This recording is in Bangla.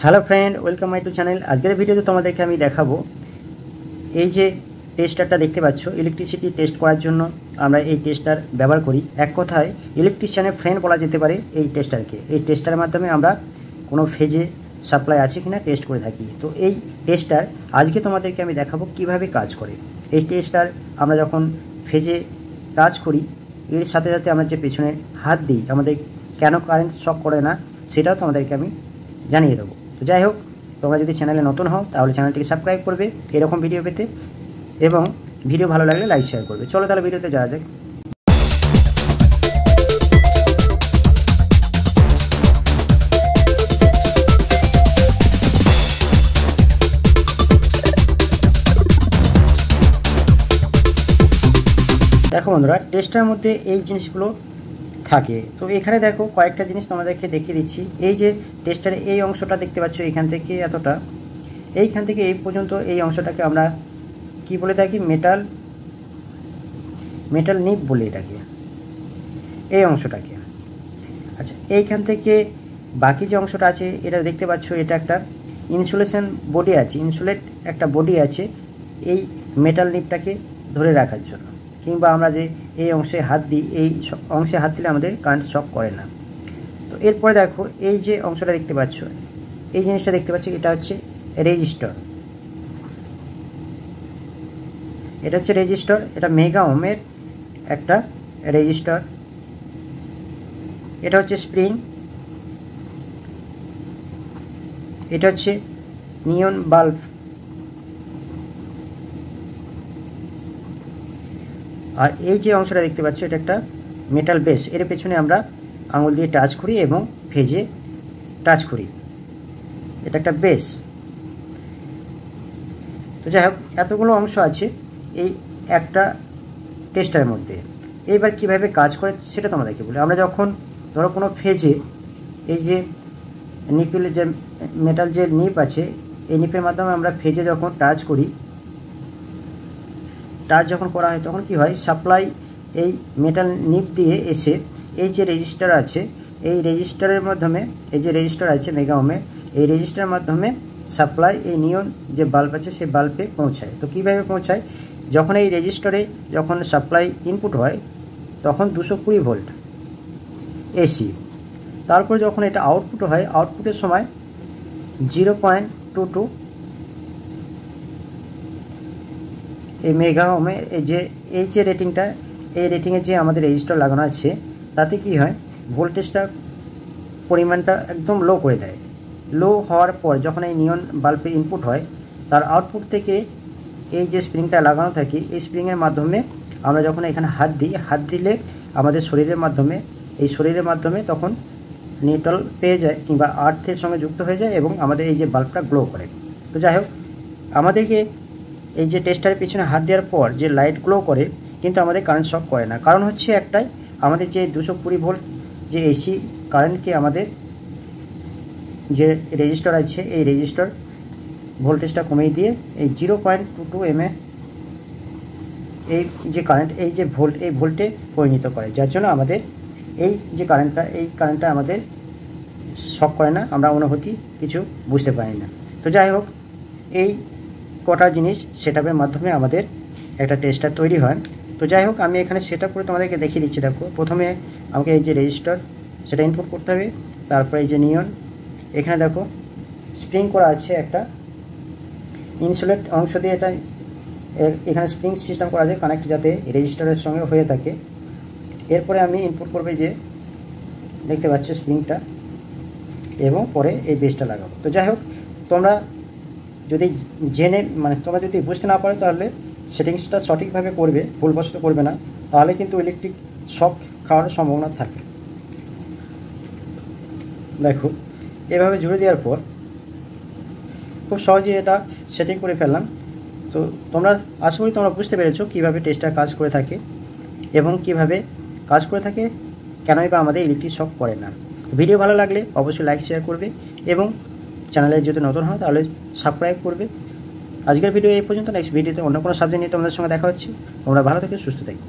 Hello friend, welcome my to channel. আজকের ভিডিওতে তোমাদেরকে আমি দেখাবো এই যে টেস্টারটা দেখতে পাচ্ছ, ইলেকট্রিসিটি টেস্ট করার জন্য আমরা এই টেস্টার ব্যবহার করি। এক কথায় ইলেকট্রিশিয়ানের ফ্রেন্ড বলা যেতে পারে এই টেস্টারকে। এই টেস্টারের মাধ্যমে আমরা কোনো ফেজে সাপ্লাই আছে কিনা টেস্ট করে থাকি। তো এই টেস্টার আজকে তোমাদেরকে আমি দেখাবো কিভাবে কাজ করে। এই টেস্টার আমরা যখন ফেজে কাজ করি, এর সাথে সাথে আমরা যে পেছনে হাত দিই, আমাদের কেন কারেন্ট শক করে না সেটাও তোমাদেরকে আমি জানিয়ে দেবো। তো যাই হোক, তোমরা যদি চ্যানেলে নতুন হও তাহলে চ্যানেলটিকে সাবস্ক্রাইব করবে এরকম ভিডিও পেতে, এবং ভিডিও ভালো লাগলে লাইক শেয়ার করবে। চলো তাহলে ভিডিওতে যাওয়া যাক। দেখো বন্ধুরা, টেস্টার মধ্যে এই জিনিসগুলো থাকে। তো এখানে দেখো কয়েকটা জিনিস তোমাদেরকে দেখিয়ে দিচ্ছি। এই যে টেস্টারের এই অংশটা দেখতে পাচ্ছ, এখান থেকে এতটা, এইখান থেকে এই পর্যন্ত এই অংশটাকে আমরা কি বলে থাকি, মেটাল নিপ বলে এটাকে, এই অংশটাকে। আচ্ছা, এইখান থেকে বাকি যে অংশটা আছে এটা দেখতে পাচ্ছ, এটা একটা ইনসুলেশন বডি আছে, ইনসুলেট একটা বডি আছে এই মেটাল নিপটাকে ধরে রাখার জন্য। কিংবা আমরা যে এই অংশে হাত দিই, এই অংশে হাত দিলে আমাদের কারেন্ট শক করে না। তো এরপরে দেখো এই যে অংশটা দেখতে পাচ্ছ, এই জিনিসটা দেখতে পাচ্ছ, এটা হচ্ছে রেজিস্টার। এটা হচ্ছে রেজিস্টার, এটা মেগা ওহমের একটা রেজিস্টার। এটা হচ্ছে স্প্রিং, এটা হচ্ছে নিয়ন বাল্ব, আর এই যে অংশটা দেখতে পাচ্ছ এটা একটা মেটাল বেস। এর পেছনে আমরা আঙুল দিয়ে টাচ করি এবং ফেজে টাচ করি, এটা একটা বেস। তো যাই হোক, এতগুলো অংশ আছে এই একটা টেস্টারের মধ্যে। এইবার কিভাবে কাজ করে সেটা তোমাদেরকে বলি। আমরা যখন ধরো কোনো ফেজে এই যে নিপের যে মেটাল যে নিপ আছে, এই নিপের মাধ্যমে আমরা ফেজে যখন টাচ করি, টাচ যখন করা হয় তখন কি হয়, সাপ্লাই এই মেটাল নিপ দিয়ে এসে এই যে রেজিস্টার আছে, এই রেজিস্টারের মাধ্যমে, এই যে রেজিস্টার আছে মেগা ওহমের, এই রেজিস্টারের মাধ্যমে সাপ্লাই এই নিয়ন যে বাল্ব আছে সেই বাল্বে পৌঁছায়। তো কীভাবে পৌঁছায়, যখন এই রেজিস্টারে যখন সাপ্লাই ইনপুট হয় তখন 220 ভোল্ট এসি। তারপর যখন এটা আউটপুট হয়, আউটপুটের সময় 0.22 এই মেগা ওহমে এই যে রেটিংটা, এই রেটিংয়ে যে আমাদের রেজিস্টার লাগানো আছে তাতে কি হয়, ভোল্টেজটা পরিমাণটা একদম লো করে দেয়। লো হওয়ার পর যখন এই নিয়ন বাল্বে ইনপুট হয়, তার আউটপুট থেকে এই যে স্প্রিংটা লাগানো থাকে, এই স্প্রিংয়ের মাধ্যমে আমরা যখন এখানে হাত দিই, হাত দিলে আমাদের শরীরের মাধ্যমে তখন নিউট্রাল পেয়ে যায় কিংবা আর্থের সঙ্গে যুক্ত হয়ে যায় এবং আমাদের এই যে বাল্বটা গ্লো করে। তো যাই হোক, আমাদেরকে এই যে টেস্টারের পিছনে হাত দেওয়ার পর যে লাইট গ্লো করে, কিন্তু আমাদের কারেন্ট শক করে না। কারণ হচ্ছে একটাই, আমাদের যে 220 ভোল্ট যে এসি কারেন্টকে আমাদের যে রেজিস্টার আছে, এই রেজিস্টার ভোল্টেজটা কমিয়ে দিয়ে এই 0.22 এমএ এই যে কারেন্ট, এই যে ভোল্ট, এই ভোল্টে পরিণত করে, যার জন্য আমাদের এই যে কারেন্টটা আমাদের শক করে না, আমরা অনুভূতি কিছু বুঝতে পারি না। তো যাই হোক, এই কটা জিনিস সেটআপের মাধ্যমে আমাদের একটা টেস্টার তৈরি হয়। তো যাই হোক, আমি এখানে সেটআপ করে তোমাদেরকে দেখিয়ে দিচ্ছি। দেখো, প্রথমে আমাকে এই যে রেজিস্টার সেটা ইনপুট করতে হবে, তারপরে এই যে নিয়ন, এখানে দেখো স্প্রিং করা আছে একটা ইনসুলেট অংশ দিয়ে, এটা এখানে স্প্রিং সিস্টেম করা আছে কানেক্ট, যাতে রেজিস্টারের সঙ্গে হয়ে থাকে। এরপরে আমি ইনপুট করবে যে দেখতে পাচ্ছ স্প্রিংটা, এবং পরে এই বেসটা লাগাবো। তো যাই হোক, তোমরা যদি তোমরা যদি বুঝতে না পারো তাহলে সেটিংসটা সঠিকভাবে করবে, ভুলবশত করবে না, তাহলে কিন্তু ইলেকট্রিক শক খাওয়ার সম্ভাবনা থাকে। দেখো, এভাবে জুড়ে দেওয়ার পর খুব সহজেই এটা সেটিং করে ফেললাম। তো তোমরা আশা করি তোমরা বুঝতে পেরেছো কীভাবে টেস্টার কাজ করে থাকে এবং কিভাবে কাজ করে থাকে, কেনই বা আমাদের ইলেকট্রিক শক করে না। ভিডিও ভালো লাগলে অবশ্যই লাইক শেয়ার করবে এবং চ্যানেলে যদি নতুন হয় তাহলে সাবস্ক্রাইব করবে। আজকের ভিডিও এই পর্যন্ত। নেক্সট ভিডিওতে অন্য কোনো সাবজেক্ট নিয়ে তোমাদের সঙ্গে দেখা হচ্ছে। তোমরা ভালো থেকো, সুস্থ থেকো।